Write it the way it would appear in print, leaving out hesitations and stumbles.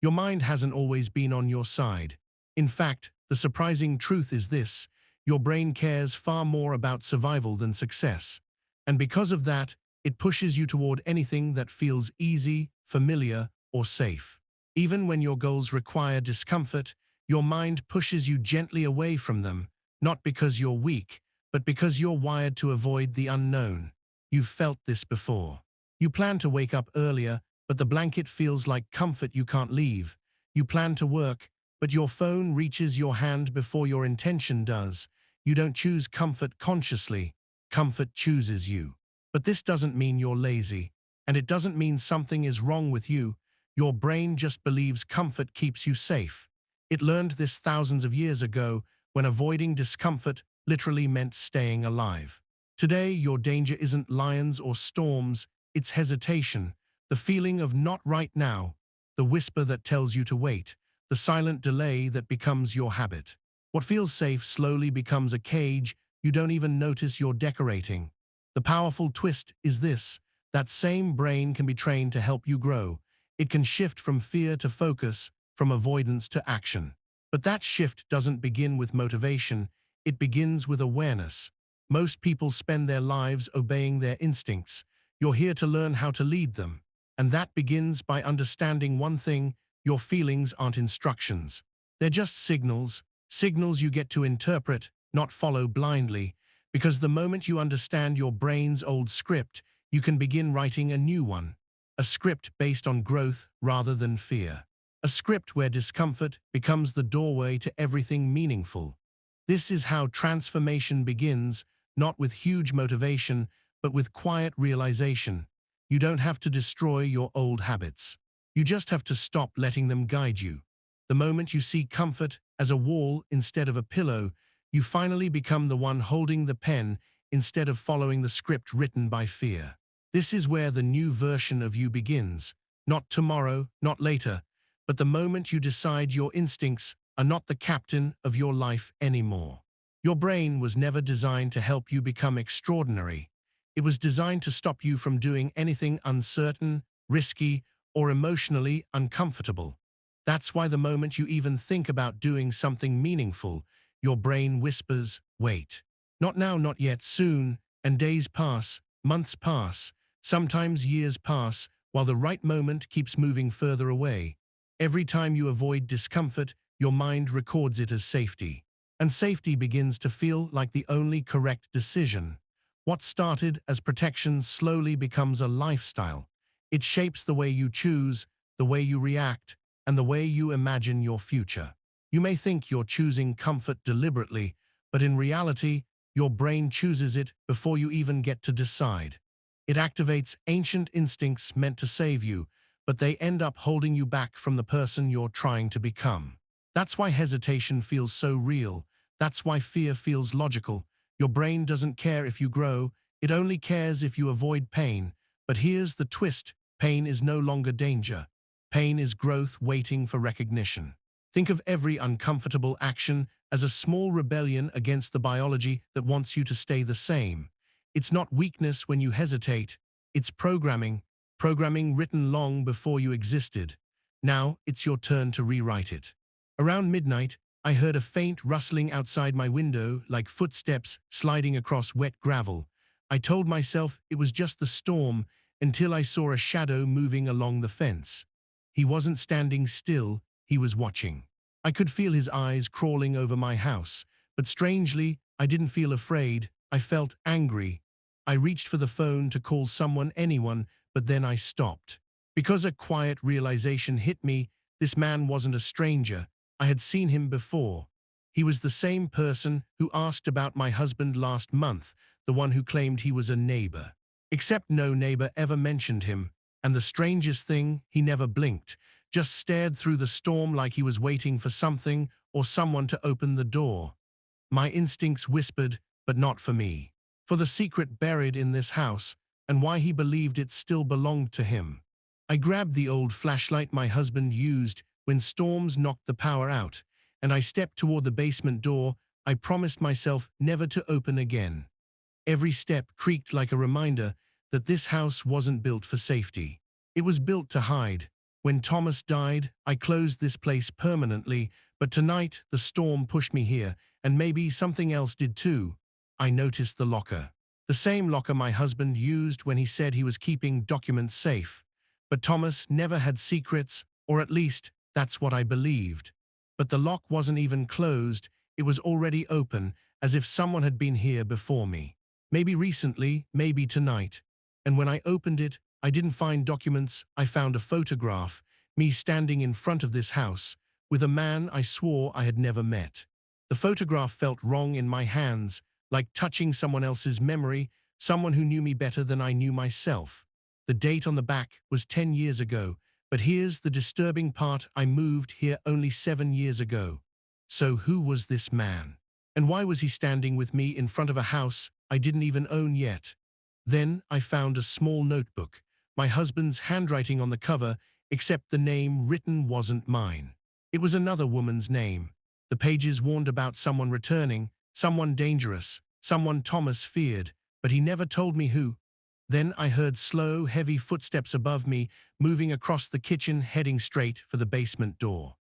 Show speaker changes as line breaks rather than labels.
Your mind hasn't always been on your side. In fact, the surprising truth is this: your brain cares far more about survival than success. And because of that, it pushes you toward anything that feels easy, familiar, or safe. Even when your goals require discomfort, your mind pushes you gently away from them, not because you're weak, but because you're wired to avoid the unknown. You've felt this before. You plan to wake up earlier, but the blanket feels like comfort you can't leave. You plan to work, but your phone reaches your hand before your intention does. You don't choose comfort consciously. Comfort chooses you. But this doesn't mean you're lazy, and it doesn't mean something is wrong with you. Your brain just believes comfort keeps you safe. It learned this thousands of years ago, when avoiding discomfort literally meant staying alive. Today, your danger isn't lions or storms, it's hesitation, the feeling of not right now, the whisper that tells you to wait, the silent delay that becomes your habit. What feels safe slowly becomes a cage you don't even notice you're decorating. The powerful twist is this: that same brain can be trained to help you grow. It can shift from fear to focus, from avoidance to action. But that shift doesn't begin with motivation, it begins with awareness. Most people spend their lives obeying their instincts. You're here to learn how to lead them. And that begins by understanding one thing: your feelings aren't instructions. They're just signals, signals you get to interpret, not follow blindly. Because the moment you understand your brain's old script, you can begin writing a new one. A script based on growth rather than fear. A script where discomfort becomes the doorway to everything meaningful. This is how transformation begins, not with huge motivation, but with quiet realization. You don't have to destroy your old habits. You just have to stop letting them guide you. The moment you see comfort as a wall instead of a pillow, you finally become the one holding the pen instead of following the script written by fear. This is where the new version of you begins. Not tomorrow, not later, but the moment you decide your instincts are not the captain of your life anymore. Your brain was never designed to help you become extraordinary. It was designed to stop you from doing anything uncertain, risky, or emotionally uncomfortable. That's why the moment you even think about doing something meaningful, your brain whispers, wait. Not now, not yet, soon, and days pass, months pass, sometimes years pass, while the right moment keeps moving further away. Every time you avoid discomfort, your mind records it as safety. And safety begins to feel like the only correct decision. What started as protection slowly becomes a lifestyle. It shapes the way you choose, the way you react, and the way you imagine your future. You may think you're choosing comfort deliberately, but in reality, your brain chooses it before you even get to decide. It activates ancient instincts meant to save you, but they end up holding you back from the person you're trying to become. That's why hesitation feels so real. That's why fear feels logical. Your brain doesn't care if you grow, it only cares if you avoid pain. But here's the twist: pain is no longer danger. Pain is growth waiting for recognition. Think of every uncomfortable action as a small rebellion against the biology that wants you to stay the same. It's not weakness when you hesitate, it's programming, programming written long before you existed. Now it's your turn to rewrite it. Around midnight, I heard a faint rustling outside my window, like footsteps sliding across wet gravel. I told myself it was just the storm until I saw a shadow moving along the fence. He wasn't standing still, he was watching. I could feel his eyes crawling over my house, but strangely, I didn't feel afraid, I felt angry. I reached for the phone to call someone, anyone, but then I stopped. Because a quiet realization hit me: this man wasn't a stranger. I had seen him before. He was the same person who asked about my husband last month, the one who claimed he was a neighbor. Except no neighbor ever mentioned him, and the strangest thing, he never blinked, just stared through the storm like he was waiting for something or someone to open the door. My instincts whispered, but not for me. For the secret buried in this house, and why he believed it still belonged to him. I grabbed the old flashlight my husband used when storms knocked the power out, and I stepped toward the basement door I promised myself never to open again. Every step creaked like a reminder that this house wasn't built for safety. It was built to hide. When Thomas died, I closed this place permanently, but tonight the storm pushed me here, and maybe something else did too. I noticed the locker. The same locker my husband used when he said he was keeping documents safe. But Thomas never had secrets, or at least that's what I believed. But the lock wasn't even closed, it was already open, as if someone had been here before me. Maybe recently, maybe tonight. And when I opened it, I didn't find documents, I found a photograph, me standing in front of this house, with a man I swore I had never met. The photograph felt wrong in my hands, like touching someone else's memory, someone who knew me better than I knew myself. The date on the back was 10 years ago, but here's the disturbing part: I moved here only 7 years ago. So who was this man? And why was he standing with me in front of a house I didn't even own yet? Then I found a small notebook, my husband's handwriting on the cover, except the name written wasn't mine. It was another woman's name. The pages warned about someone returning, someone dangerous, someone Thomas feared, but he never told me who. Then I heard slow, heavy footsteps above me, moving across the kitchen, heading straight for the basement door.